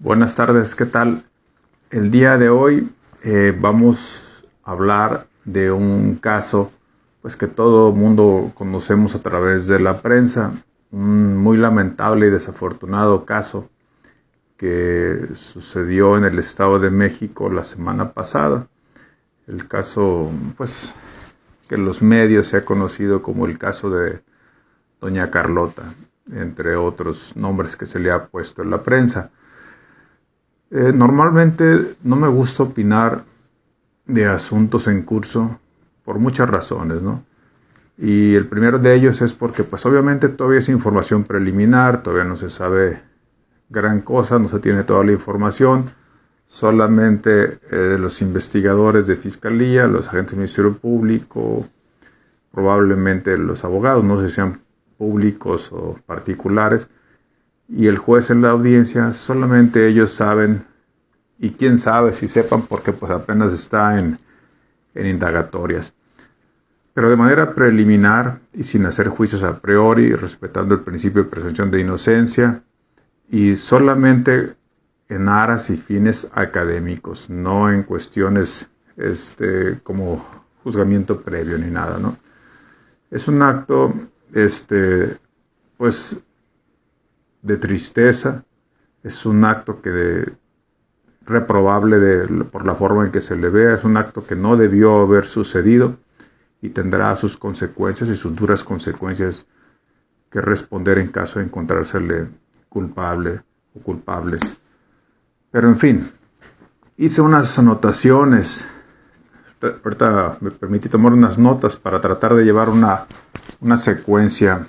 Buenas tardes, ¿qué tal? El día de hoy vamos a hablar de un caso pues que todo mundo conocemos a través de la prensa, un muy lamentable y desafortunado caso que sucedió en el Estado de México la semana pasada. El caso pues que en los medios se ha conocido como el caso de Doña Carlota, entre otros nombres que se le ha puesto en la prensa. Normalmente no me gusta opinar de asuntos en curso por muchas razones, ¿no? Y el primero de ellos es porque pues obviamente todavía es información preliminar, todavía no se sabe gran cosa, no se tiene toda la información, solamente los investigadores de fiscalía, los agentes del Ministerio Público, probablemente los abogados, no sé si sean públicos o particulares, y el juez en la audiencia, solamente ellos saben, y quién sabe si sepan porque pues apenas está en indagatorias. Pero de manera preliminar y sin hacer juicios a priori, respetando el principio de presunción de inocencia y solamente en aras y fines académicos, no en cuestiones como juzgamiento previo ni nada, ¿no? Es un acto pues de tristeza, es un acto reprobable por la forma en que se le ve, es un acto que no debió haber sucedido y tendrá sus consecuencias y sus duras consecuencias que responder en caso de encontrársele culpable o culpables. Pero en fin, hice unas anotaciones, ahorita me permití tomar unas notas para tratar de llevar una secuencia.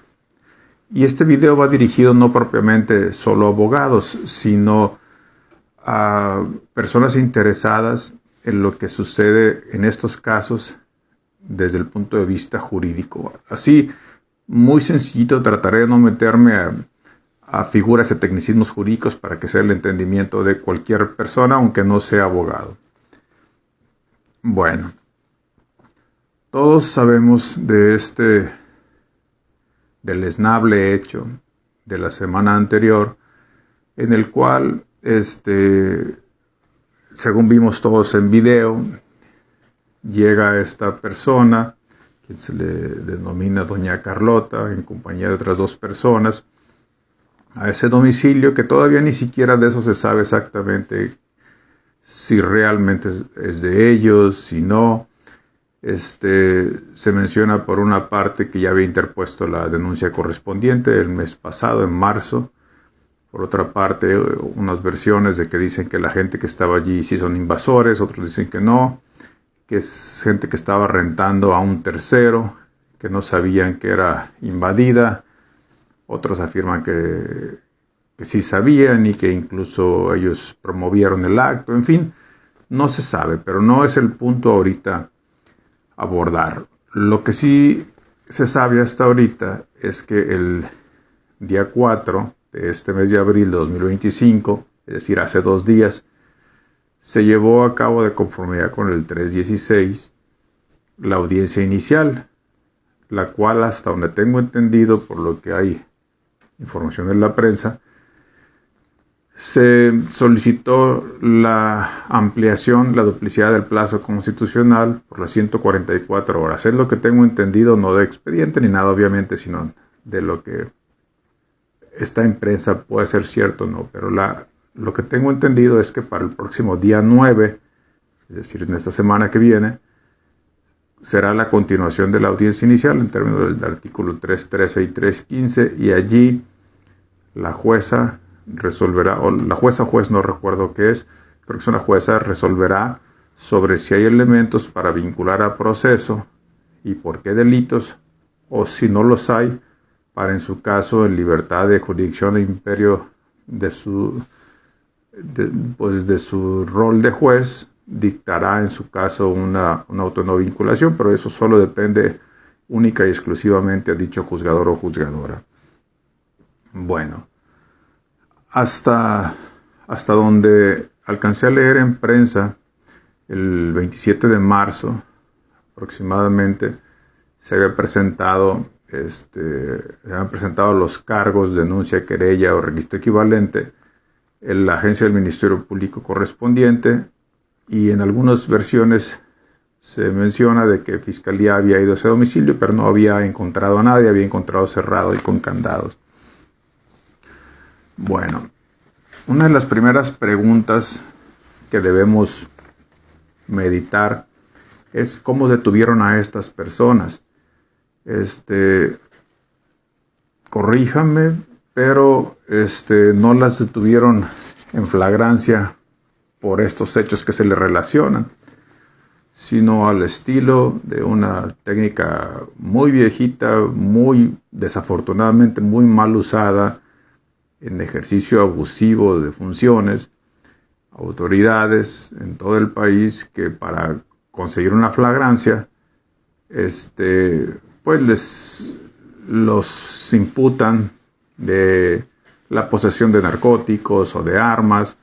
Y este video va dirigido no propiamente solo a abogados, sino a personas interesadas en lo que sucede en estos casos desde el punto de vista jurídico. Así, muy sencillito, trataré de no meterme a figuras y tecnicismos jurídicos para que sea el entendimiento de cualquier persona, aunque no sea abogado. Bueno, todos sabemos del esnable hecho de la semana anterior, en el cual, según vimos todos en video, llega esta persona, que se le denomina Doña Carlota, en compañía de otras dos personas, a ese domicilio que todavía ni siquiera de eso se sabe exactamente si realmente es de ellos, si no. Se menciona por una parte que ya había interpuesto la denuncia correspondiente el mes pasado, en marzo. Por otra parte, unas versiones de que dicen que la gente que estaba allí sí son invasores, otros dicen que no, que es gente que estaba rentando a un tercero, que no sabían que era invadida. Otros afirman que sí sabían y que incluso ellos promovieron el acto. En fin, no se sabe, pero no es el punto ahorita abordar. Lo que sí se sabe hasta ahorita es que el día 4 de este mes de abril de 2025, es decir, hace 2 días, se llevó a cabo de conformidad con el 316 la audiencia inicial, la cual, hasta donde tengo entendido, por lo que hay información en la prensa, se solicitó la ampliación, la duplicidad del plazo constitucional por las 144 horas. Es lo que tengo entendido, no de expediente ni nada, obviamente, sino de lo que está en prensa, puede ser cierto o no, pero lo que tengo entendido es que para el próximo día 9, es decir, en esta semana que viene, será la continuación de la audiencia inicial en términos del artículo 313 y 315, y allí la jueza resolverá, o la jueza o juez, no recuerdo qué es, creo que es una jueza, resolverá sobre si hay elementos para vincular a proceso y por qué delitos, o si no los hay, para en su caso, en libertad de jurisdicción e imperio de su rol de juez, dictará en su caso una auto no vinculación, pero eso solo depende única y exclusivamente a dicho juzgador o juzgadora. Bueno, hasta donde alcancé a leer en prensa, el 27 de marzo aproximadamente se habían presentado los cargos, denuncia, querella o registro equivalente la agencia del Ministerio Público correspondiente, y en algunas versiones se menciona de que Fiscalía había ido a ese domicilio, pero no había encontrado a nadie, había encontrado cerrado y con candados. Bueno, una de las primeras preguntas que debemos meditar es cómo detuvieron a estas personas. Corríjanme, pero no las detuvieron en flagrancia por estos hechos que se le relacionan, sino al estilo de una técnica muy viejita, muy desafortunadamente muy mal usada en ejercicio abusivo de funciones. Autoridades en todo el país que para conseguir una flagrancia, pues los imputan de la posesión de narcóticos o de armas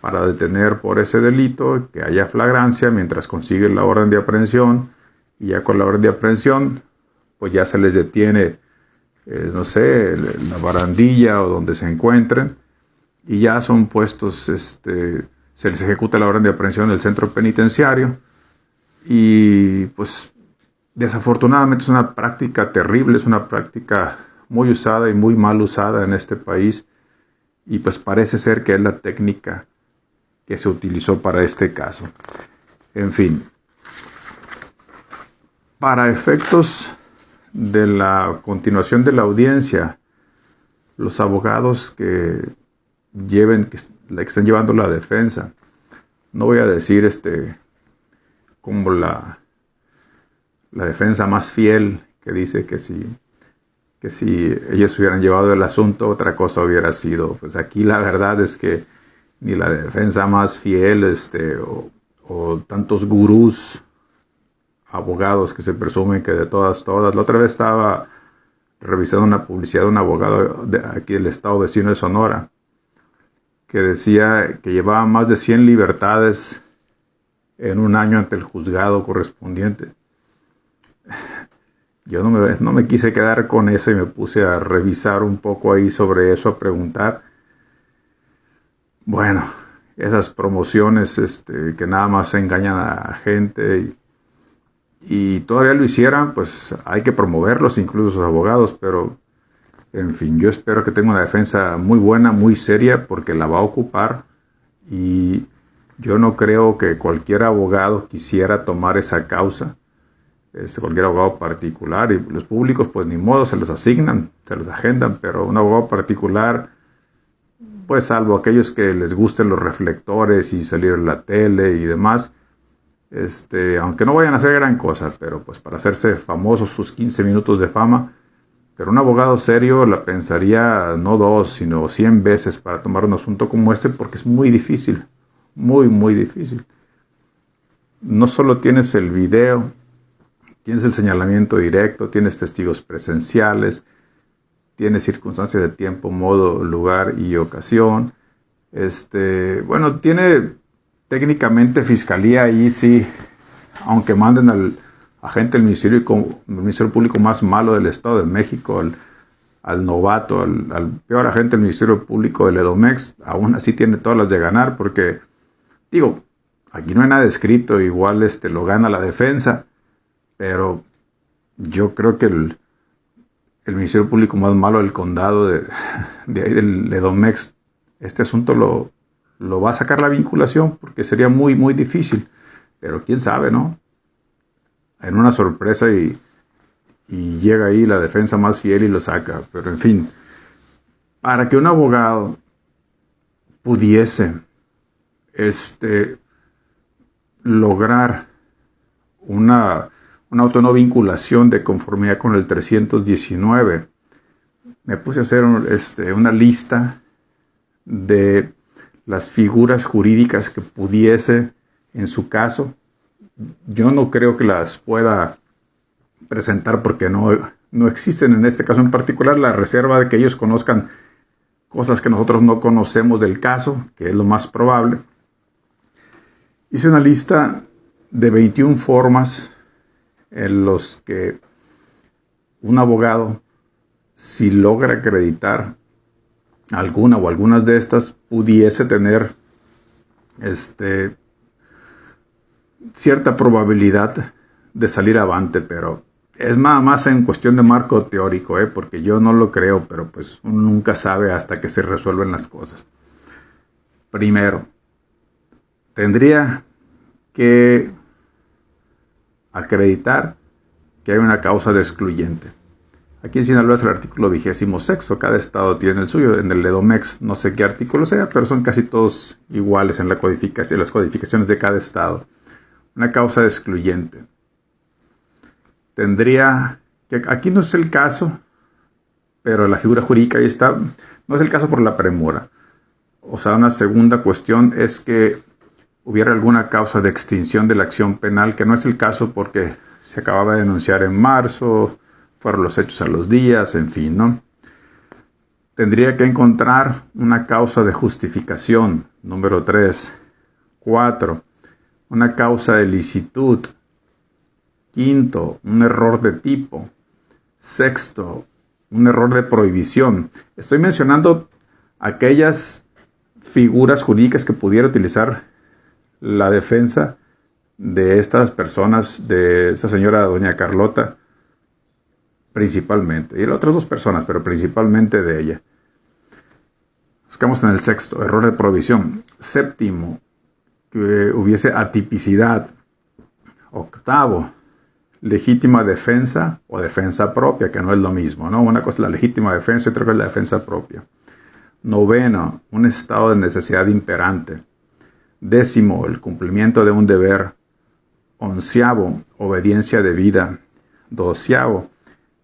para detener por ese delito, que haya flagrancia mientras consiguen la orden de aprehensión, y ya con la orden de aprehensión pues ya se les detiene, no sé, la barandilla o donde se encuentren, y ya son puestos, se les ejecuta la orden de aprehensión en el centro penitenciario. Y pues desafortunadamente es una práctica terrible, es una práctica muy usada y muy mal usada en este país, y pues parece ser que es la técnica que se utilizó para este caso. En fin, para efectos de la continuación de la audiencia, los abogados que están llevando la defensa, no voy a decir como la defensa más fiel, que dice que si ellos hubieran llevado el asunto, otra cosa hubiera sido. Pues aquí la verdad es que ni la defensa más fiel, o tantos gurús, abogados que se presumen que de todas. La otra vez estaba revisando una publicidad de un abogado de aquí del estado vecino de Sonora, que decía que llevaba más de 100 libertades en un año ante el juzgado correspondiente. Yo no me quise quedar con eso y me puse a revisar un poco ahí sobre eso, a preguntar. Bueno, esas promociones que nada más engañan a gente, y todavía lo hicieran, pues hay que promoverlos, incluso sus abogados, pero en fin, yo espero que tenga una defensa muy buena, muy seria, porque la va a ocupar, y yo no creo que cualquier abogado quisiera tomar esa causa, cualquier abogado particular, y los públicos pues ni modo, se les asignan, se les agendan, pero un abogado particular, pues salvo aquellos que les gusten los reflectores y salir en la tele y demás, aunque no vayan a hacer gran cosa, pero pues para hacerse famosos, sus 15 minutos de fama. Pero un abogado serio la pensaría no 2, sino 100 veces para tomar un asunto como este, porque es muy difícil, muy, muy difícil. No solo tienes el video, tienes el señalamiento directo, tienes testigos presenciales, tienes circunstancias de tiempo, modo, lugar y ocasión. Bueno, tiene técnicamente Fiscalía ahí sí, aunque manden al agente del Ministerio Público más malo del Estado de México, al novato, al peor agente del Ministerio Público del Edomex, aún así tiene todas las de ganar, porque, digo, aquí no hay nada escrito, igual lo gana la defensa, pero yo creo que el Ministerio Público más malo del condado de ahí del Edomex, este asunto lo va a sacar la vinculación, porque sería muy, muy difícil, pero quién sabe, ¿no? En una sorpresa y llega ahí la defensa más fiel y lo saca. Pero en fin, para que un abogado pudiese lograr una auto-no vinculación de conformidad con el 319, me puse a hacer una lista de las figuras jurídicas que pudiese en su caso. Yo no creo que las pueda presentar porque no existen en este caso en particular, la reserva de que ellos conozcan cosas que nosotros no conocemos del caso, que es lo más probable. Hice una lista de 21 formas en los que un abogado, si logra acreditar alguna o algunas de estas pudiese tener cierta probabilidad de salir avante, pero es más en cuestión de marco teórico, porque yo no lo creo, pero pues uno nunca sabe hasta que se resuelven las cosas. Primero, tendría que acreditar que hay una causa de excluyente. Aquí en Sinaloa es el artículo 26, cada estado tiene el suyo. En el EDOMEX no sé qué artículo sea, pero son casi todos iguales en la codificación, las codificaciones de cada estado. Una causa excluyente. Tendría que, aquí no es el caso, pero la figura jurídica ahí está, no es el caso por la premura. O sea, una segunda cuestión es que hubiera alguna causa de extinción de la acción penal, que no es el caso porque se acababa de denunciar en marzo, fueron los hechos a los días, en fin, ¿no? Tendría que encontrar una causa de justificación, número 3. 4. Una causa de licitud. 5. Un error de tipo. 6. Un error de prohibición. Estoy mencionando aquellas figuras jurídicas que pudiera utilizar la defensa de estas personas, de esta señora doña Carlota, principalmente, y las otras dos personas, pero principalmente de ella. Buscamos en el 6, error de prohibición. 7, que hubiese atipicidad. 8, legítima defensa o defensa propia, que no es lo mismo, ¿no? Una cosa es la legítima defensa y otra cosa es la defensa propia. 9, un estado de necesidad imperante. 10, el cumplimiento de un deber. 11, obediencia debida. 12,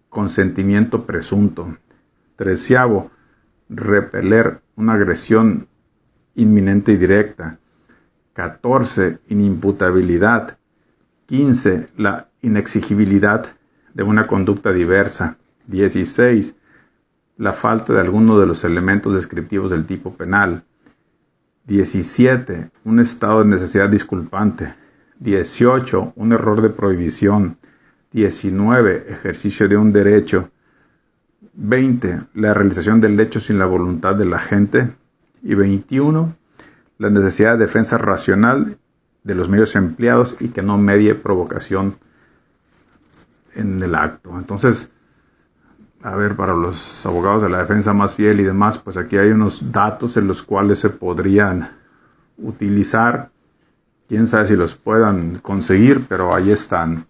consentimiento presunto. 13, repeler una agresión inminente y directa. 14, inimputabilidad. 15, la inexigibilidad de una conducta diversa. 16, la falta de alguno de los elementos descriptivos del tipo penal. 17, un estado de necesidad disculpante. 18, un error de prohibición. 19, ejercicio de un derecho. 20, la realización del hecho sin la voluntad del agente. Y 21, la necesidad de defensa racional de los medios empleados y que no medie provocación en el acto. Entonces, a ver, para los abogados de la defensa más fiel y demás, pues aquí hay unos datos en los cuales se podrían utilizar. Quién sabe si los puedan conseguir, pero ahí están.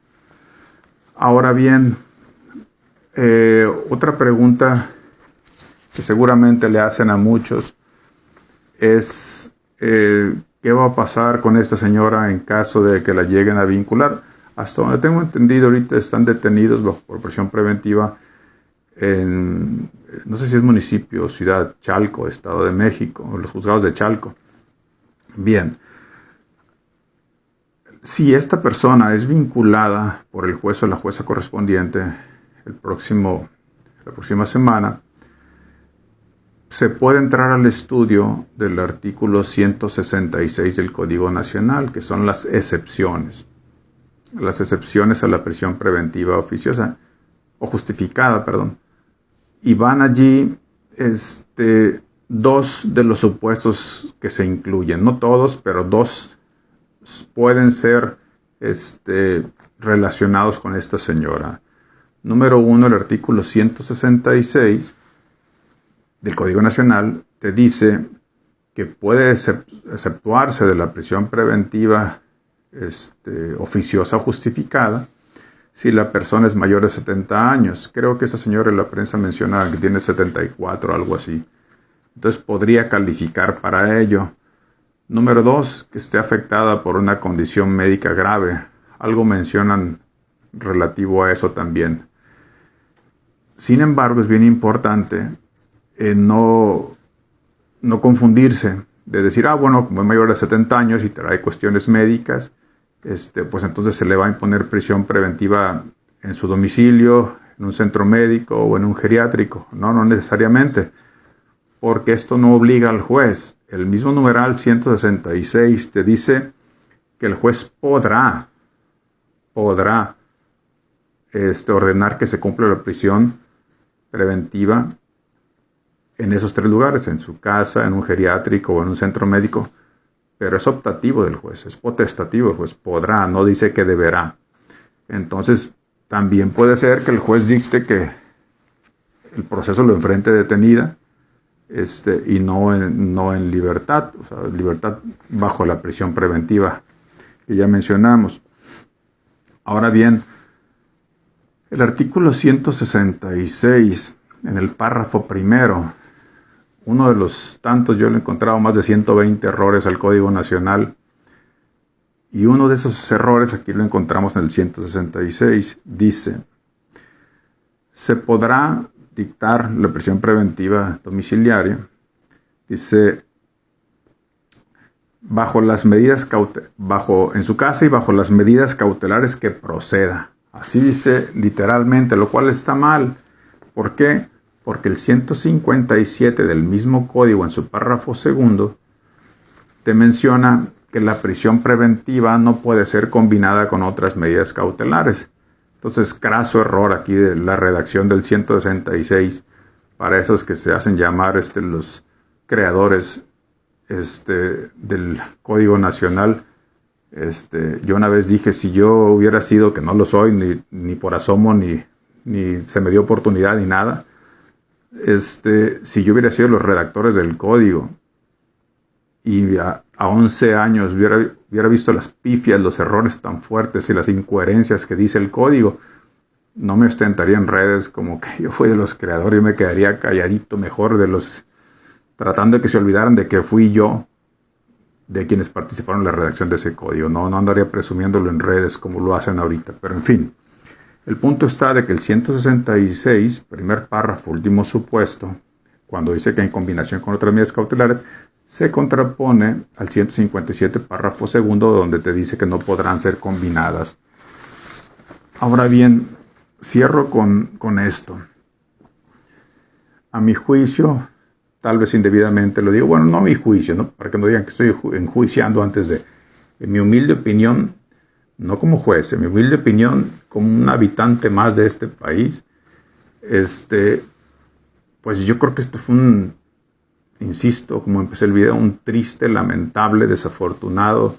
Ahora bien, otra pregunta que seguramente le hacen a muchos es ¿qué va a pasar con esta señora en caso de que la lleguen a vincular? Hasta donde tengo entendido, ahorita están detenidos por prisión preventiva en, no sé si es municipio, ciudad, Chalco, Estado de México, los juzgados de Chalco. Bien. Si esta persona es vinculada por el juez o la jueza correspondiente la próxima semana, se puede entrar al estudio del artículo 166 del Código Nacional, que son las excepciones. Las excepciones a la prisión preventiva oficiosa, o justificada, perdón. Y van allí dos de los supuestos que se incluyen. No todos, pero dos pueden ser relacionados con esta señora. Número 1, el artículo 166 del Código Nacional te dice que puede exceptuarse de la prisión preventiva oficiosa o justificada si la persona es mayor de 70 años. Creo que esta señora en la prensa menciona que tiene 74, algo así. Entonces podría calificar para ello. Número 2, que esté afectada por una condición médica grave. Algo mencionan relativo a eso también. Sin embargo, es bien importante no confundirse, de decir, bueno, como es mayor de 70 años y trae cuestiones médicas, pues entonces se le va a imponer prisión preventiva en su domicilio, en un centro médico o en un geriátrico. No necesariamente, porque esto no obliga al juez. El mismo numeral 166 te dice que el juez podrá ordenar que se cumpla la prisión preventiva en esos 3 lugares, en su casa, en un geriátrico o en un centro médico, pero es optativo del juez, es potestativo, el juez podrá, no dice que deberá. Entonces, también puede ser que el juez dicte que el proceso lo enfrente detenida, y no en libertad, o sea, libertad bajo la prisión preventiva que ya mencionamos. Ahora bien, el artículo 166, en el párrafo primero, uno de los tantos, yo le he encontrado más de 120 errores al Código Nacional, y uno de esos errores, aquí lo encontramos en el 166, dice: se podrá dictar la prisión preventiva domiciliaria, dice, en su casa y bajo las medidas cautelares que proceda. Así dice literalmente, lo cual está mal. ¿Por qué? Porque el 157 del mismo código, en su párrafo segundo, te menciona que la prisión preventiva no puede ser combinada con otras medidas cautelares. Entonces, craso error aquí de la redacción del 166 para esos que se hacen llamar los creadores del Código Nacional. Yo una vez dije, si yo hubiera sido, que no lo soy, ni por asomo, ni se me dio oportunidad, ni nada, si yo hubiera sido los redactores del código y a 11 años hubiera visto las pifias, los errores tan fuertes y las incoherencias que dice el código, no me ostentaría en redes como que yo fui de los creadores, y me quedaría calladito mejor tratando de que se olvidaran de que fui yo de quienes participaron en la redacción de ese código. No andaría presumiéndolo en redes como lo hacen ahorita, pero en fin. El punto está de que el 166, primer párrafo, último supuesto, cuando dice que en combinación con otras medidas cautelares, se contrapone al 157, párrafo segundo, donde te dice que no podrán ser combinadas. Ahora bien, cierro con esto. A mi juicio, tal vez indebidamente lo digo, bueno, no a mi juicio, ¿no? Para que no digan que estoy enjuiciando antes de... En mi humilde opinión, no como juez, en mi humilde opinión, como un habitante más de este país, pues yo creo que esto fue insisto, como empecé el video, un triste, lamentable, desafortunado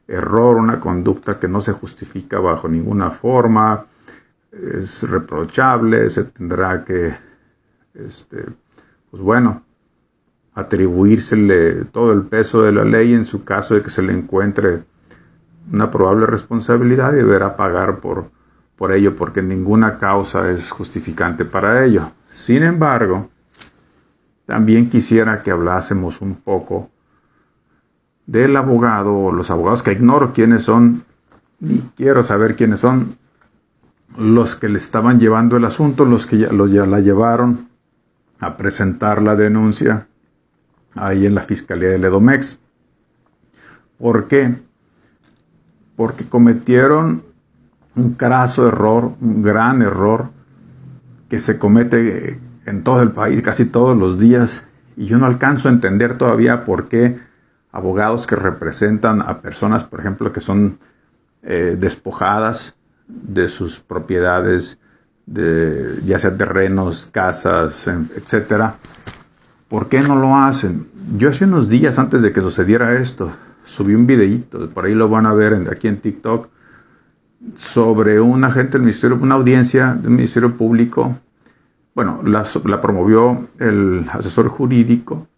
error, una conducta que no se justifica bajo ninguna forma, es reprochable, se tendrá que, pues bueno, atribuírsele todo el peso de la ley en su caso de que se le encuentre una probable responsabilidad, y deberá pagar por ello, porque ninguna causa es justificante para ello. Sin embargo, también quisiera que hablásemos un poco del abogado, o los abogados, que ignoro quiénes son, ni quiero saber quiénes son, los que le estaban llevando el asunto, los que ya la llevaron a presentar la denuncia ahí en la Fiscalía del Edomex. ¿Por qué? Porque cometieron un craso error, un gran error que se comete en todo el país, casi todos los días, y yo no alcanzo a entender todavía por qué abogados que representan a personas, por ejemplo, que son despojadas de sus propiedades, ya sea terrenos, casas, etcétera, ¿por qué no lo hacen? Yo hace unos días, antes de que sucediera esto, subí un videíto, por ahí lo van a ver aquí en TikTok, sobre un agente del Ministerio, una audiencia del Ministerio Público. Bueno, la promovió el asesor jurídico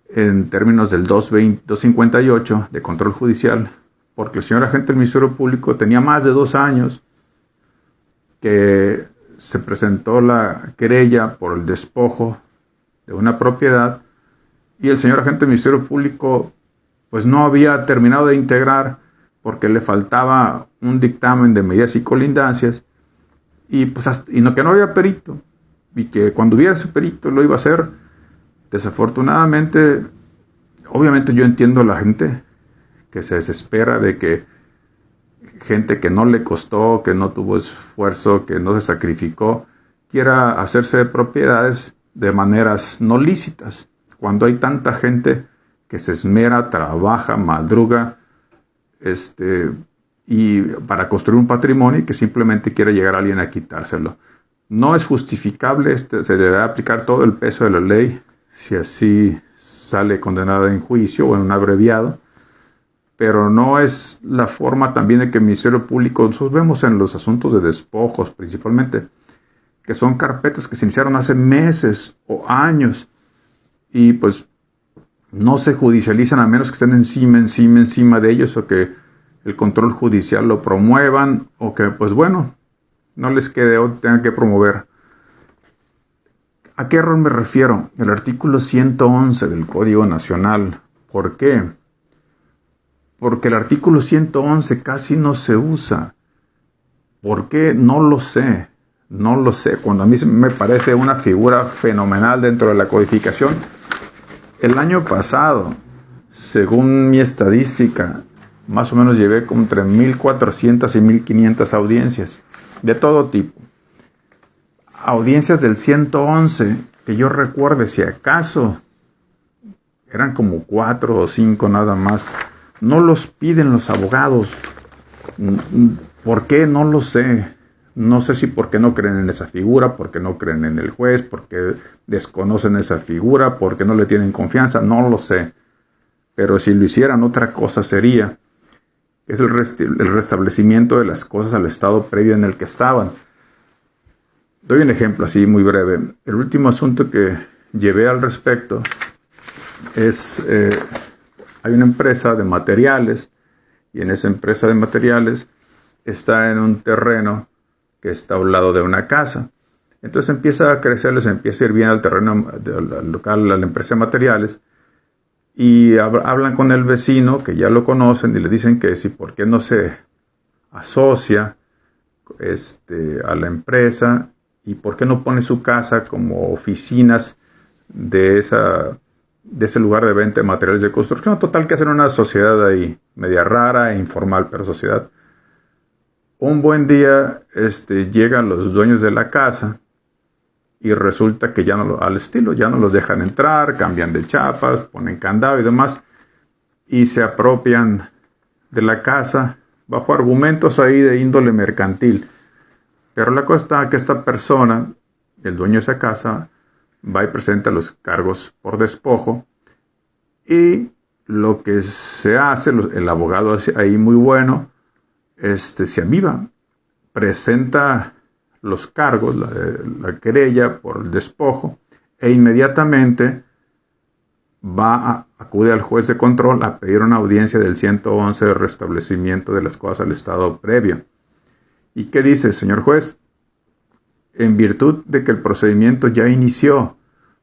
en términos del 258 de control judicial, porque el señor agente del Ministerio Público tenía más de 2 años que se presentó la querella por el despojo de una propiedad, y el señor agente del Ministerio Público pues no había terminado de integrar porque le faltaba un dictamen de medidas y colindancias, y pues que no había perito, y que cuando hubiera ese perito lo iba a hacer. Desafortunadamente, obviamente yo entiendo a la gente que se desespera de que gente que no le costó, que no tuvo esfuerzo, que no se sacrificó, quiera hacerse de propiedades de maneras no lícitas, cuando hay tanta gente que se esmera, trabaja, madruga, y para construir un patrimonio, y que simplemente quiere llegar a alguien a quitárselo. No es justificable, se debe aplicar todo el peso de la ley si así sale condenada en juicio o en un abreviado, pero no es la forma también de que el Ministerio Público, nosotros vemos en los asuntos de despojos principalmente, que son carpetas que se iniciaron hace meses o años y pues no se judicializan a menos que estén encima de ellos, o que el control judicial lo promuevan, o que pues bueno, no les quede o tengan que promover. ¿A qué error me refiero? El artículo 111 del Código Nacional. ¿Por qué? Porque el artículo 111 casi no se usa. ¿Por qué? No lo sé. No lo sé. Cuando a mí me parece una figura fenomenal dentro de la codificación. El año pasado, según mi estadística, más o menos llevé como entre 1.400 y 1.500 audiencias. De todo tipo. Audiencias del 111, que yo recuerde, si acaso eran como 4 o 5 nada más. No los piden los abogados. ¿Por qué? No lo sé. No sé si porque no creen en esa figura, porque no creen en el juez, porque desconocen esa figura, porque no le tienen confianza, no lo sé. Pero si lo hicieran, otra cosa sería. Es el restablecimiento de las cosas al estado previo en el que estaban. Doy un ejemplo así muy breve. El último asunto que llevé al respecto es, hay una empresa de materiales, y en esa empresa de materiales está en un terreno que está a un lado de una casa. Entonces empieza a crecer, les empieza a ir bien al terreno al local, a la empresa de materiales, y hablan con el vecino, que ya lo conocen, y le dicen que si por qué no se asocia a la empresa, y por qué no pone su casa como oficinas de ese lugar de venta de materiales de construcción. Total, que hacen una sociedad ahí, media rara e informal, pero sociedad. Un buen día llegan los dueños de la casa y resulta que ya no, al estilo, ya no los dejan entrar, cambian de chapas, ponen candado y demás, y se apropian de la casa bajo argumentos ahí de índole mercantil. Pero la cosa está que esta persona, el dueño de esa casa, va y presenta los cargos por despojo, y lo que se hace, el abogado ahí muy bueno, se aviva, presenta los cargos, la querella por el despojo, e inmediatamente acude al juez de control a pedir una audiencia del 111 de restablecimiento de las cosas al estado previo. ¿Y qué dice, señor juez? En virtud de que el procedimiento ya inició,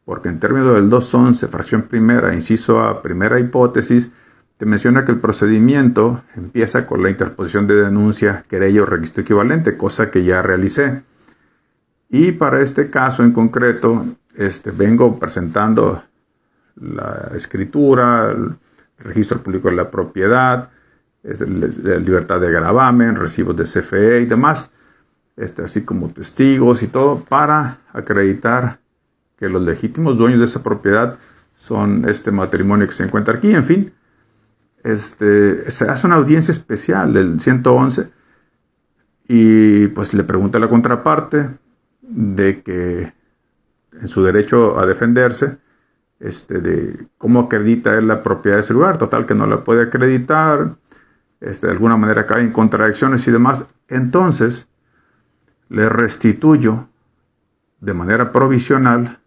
porque en términos del 211, fracción primera, inciso A, primera hipótesis, te menciona que el procedimiento empieza con la interposición de denuncia, querella o registro equivalente, cosa que ya realicé. Y para este caso en concreto, vengo presentando la escritura, el registro público de la propiedad, la libertad de gravamen, recibos de CFE y demás, así como testigos y todo, para acreditar que los legítimos dueños de esa propiedad son este matrimonio que se encuentra aquí. En fin, se hace una audiencia especial del 111 y pues le pregunta a la contraparte de que en su derecho a defenderse, de cómo acredita él la propiedad de ese lugar. Total, que no la puede acreditar, de alguna manera cae en contradicciones y demás. Entonces le restituyo de manera provisional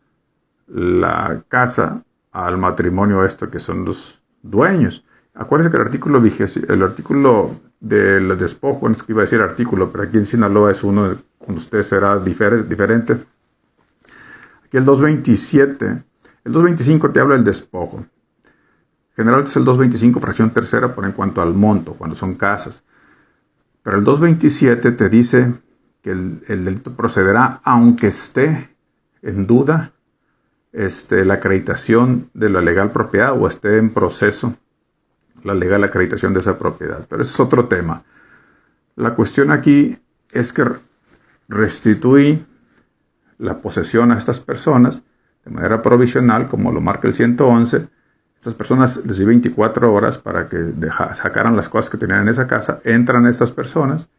la casa al matrimonio que son los dueños. Acuérdense que el artículo del despojo, es que iba a decir artículo, pero aquí en Sinaloa es uno, con usted será diferente. Aquí el 227, el 225 te habla del despojo. Generalmente es el 225 fracción tercera por en cuanto al monto, cuando son casas. Pero el 227 te dice que el delito procederá aunque esté en duda la acreditación de la legal propiedad o esté en proceso la legal acreditación de esa propiedad. Pero ese es otro tema. La cuestión aquí es que restituí la posesión a estas personas de manera provisional, como lo marca el 111. Estas personas les di 24 horas para que sacaran las cosas que tenían en esa casa. Entran estas personas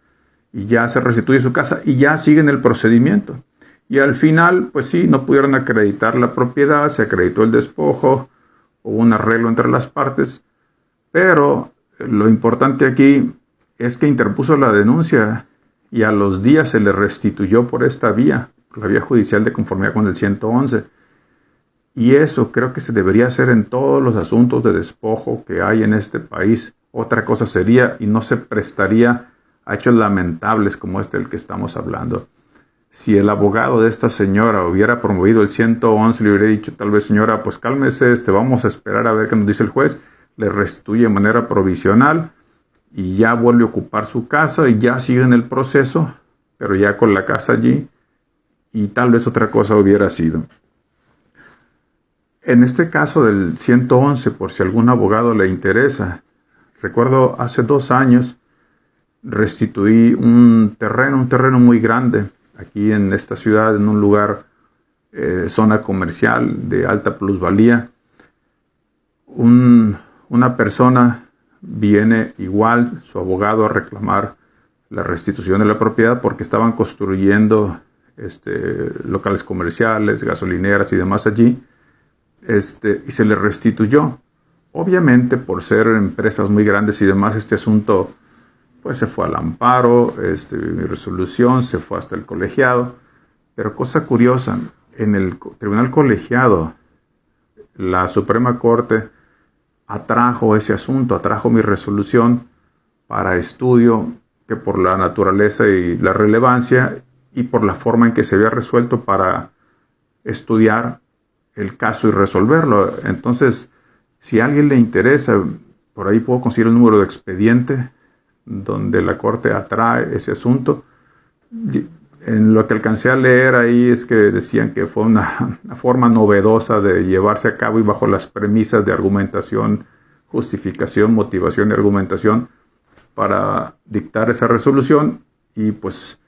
y ya se restituye su casa y ya siguen el procedimiento. Y al final, pues sí, no pudieron acreditar la propiedad, se acreditó el despojo, hubo un arreglo entre las partes, pero lo importante aquí es que interpuso la denuncia y a los días se le restituyó por esta vía, la vía judicial de conformidad con el 111. Y eso creo que se debería hacer en todos los asuntos de despojo que hay en este país. Otra cosa sería, y no se prestaría a hechos lamentables como este del que estamos hablando. Si el abogado de esta señora hubiera promovido el 111, le hubiera dicho, tal vez señora, pues cálmese, vamos a esperar a ver qué nos dice el juez, le restituye de manera provisional y ya vuelve a ocupar su casa y ya sigue en el proceso, pero ya con la casa allí, y tal vez otra cosa hubiera sido. En este caso del 111, por si algún abogado le interesa, recuerdo hace 2 años restituí un terreno muy grande, aquí en esta ciudad, en un lugar, zona comercial de alta plusvalía. Una persona viene igual, su abogado, a reclamar la restitución de la propiedad porque estaban construyendo locales comerciales, gasolineras y demás allí, y se le restituyó. Obviamente, por ser empresas muy grandes y demás, este asunto pues se fue al amparo, mi resolución se fue hasta el colegiado. Pero cosa curiosa, en el tribunal colegiado, la Suprema Corte atrajo ese asunto, atrajo mi resolución para estudio, que por la naturaleza y la relevancia y por la forma en que se había resuelto, para estudiar el caso y resolverlo. Entonces, si a alguien le interesa, por ahí puedo conseguir el número de expediente donde la Corte atrae ese asunto. En lo que alcancé a leer ahí es que decían que fue una forma novedosa de llevarse a cabo y bajo las premisas de argumentación, justificación, motivación y argumentación para dictar esa resolución. Y pues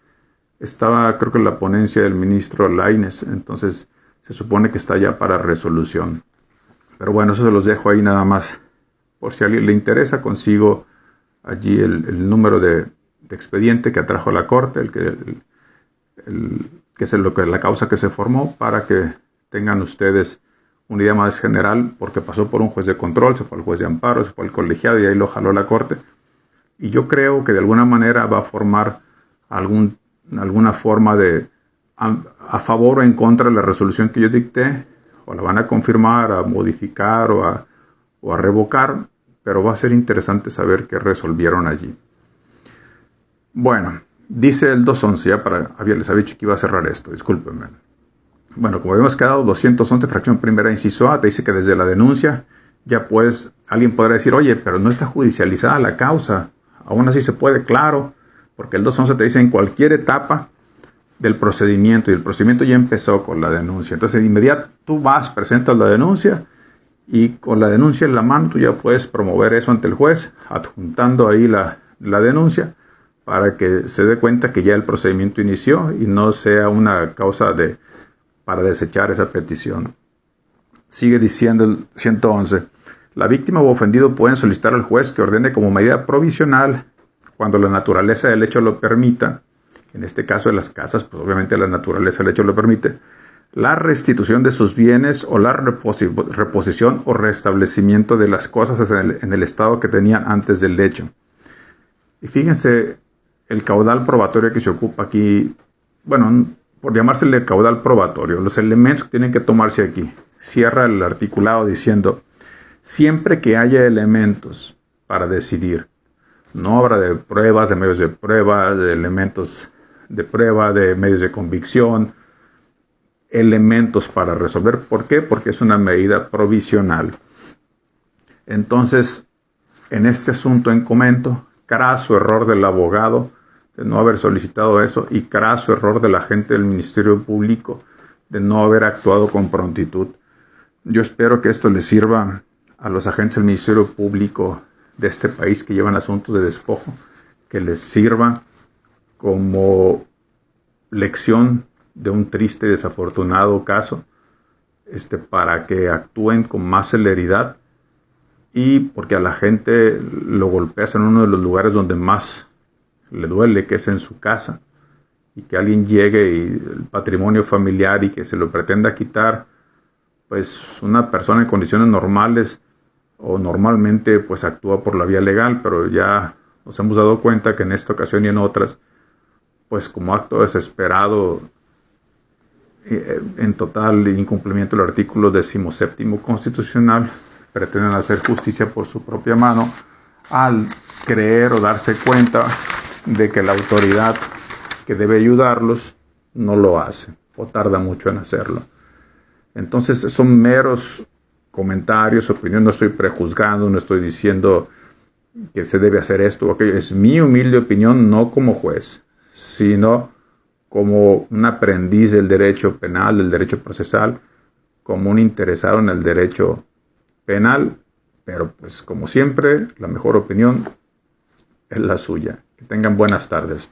estaba, creo que, la ponencia del ministro Lainez, entonces se supone que está ya para resolución. Pero bueno, eso se los dejo ahí nada más. Por si a alguien le interesa, consigo allí el número de expediente que atrajo a la Corte, que es la causa que se formó, para que tengan ustedes una idea más general, porque pasó por un juez de control, se fue al juez de amparo, se fue al colegiado y ahí lo jaló la Corte. Y yo creo que de alguna manera va a formar alguna forma de a favor o en contra de la resolución que yo dicté, o la van a confirmar, a modificar o a revocar, pero va a ser interesante saber qué resolvieron allí. Bueno, dice el 211, les había dicho que iba a cerrar esto, discúlpenme. Bueno, como habíamos quedado, 211, fracción primera, inciso A, te dice que desde la denuncia ya pues alguien podrá decir, oye, pero no está judicializada la causa. Aún así se puede, claro, porque el 211 te dice en cualquier etapa del procedimiento, y el procedimiento ya empezó con la denuncia. Entonces, de inmediato tú vas, presentas la denuncia, y con la denuncia en la mano tú ya puedes promover eso ante el juez, adjuntando ahí la denuncia, para que se dé cuenta que ya el procedimiento inició y no sea una causa para desechar esa petición. Sigue diciendo el 111. La víctima o ofendido pueden solicitar al juez que ordene como medida provisional, cuando la naturaleza del hecho lo permita, en este caso de las casas, pues obviamente la naturaleza del hecho lo permite, la restitución de sus bienes o la reposición o restablecimiento de las cosas en el estado que tenían antes del hecho. Y fíjense el caudal probatorio que se ocupa aquí, bueno, por llamársele caudal probatorio, los elementos que tienen que tomarse aquí. Cierra el articulado diciendo, siempre que haya elementos para decidir, no habrá de pruebas, de medios de prueba, de elementos de prueba, de medios de convicción, elementos para resolver. ¿Por qué? Porque es una medida provisional. Entonces, en este asunto en comento, craso error del abogado de no haber solicitado eso, y craso error del agente del Ministerio Público de no haber actuado con prontitud. Yo espero que esto les sirva a los agentes del Ministerio Público de este país que llevan asuntos de despojo, que les sirva como lección de un triste y desafortunado caso, para que actúen con más celeridad, y porque a la gente lo golpeas en uno de los lugares donde más le duele, que es en su casa, y que alguien llegue y el patrimonio familiar y que se lo pretenda quitar, pues una persona en condiciones normales o normalmente pues actúa por la vía legal, pero ya nos hemos dado cuenta que en esta ocasión y en otras, pues como acto desesperado, en total incumplimiento del artículo 17º constitucional, pretenden hacer justicia por su propia mano al creer o darse cuenta de que la autoridad que debe ayudarlos no lo hace o tarda mucho en hacerlo. Entonces son meros comentarios, opiniones, no estoy prejuzgando, no estoy diciendo que se debe hacer esto o aquello. Es mi humilde opinión, no como juez, sino como un aprendiz del derecho penal, del derecho procesal, como un interesado en el derecho penal, pero pues como siempre, la mejor opinión es la suya. Que tengan buenas tardes.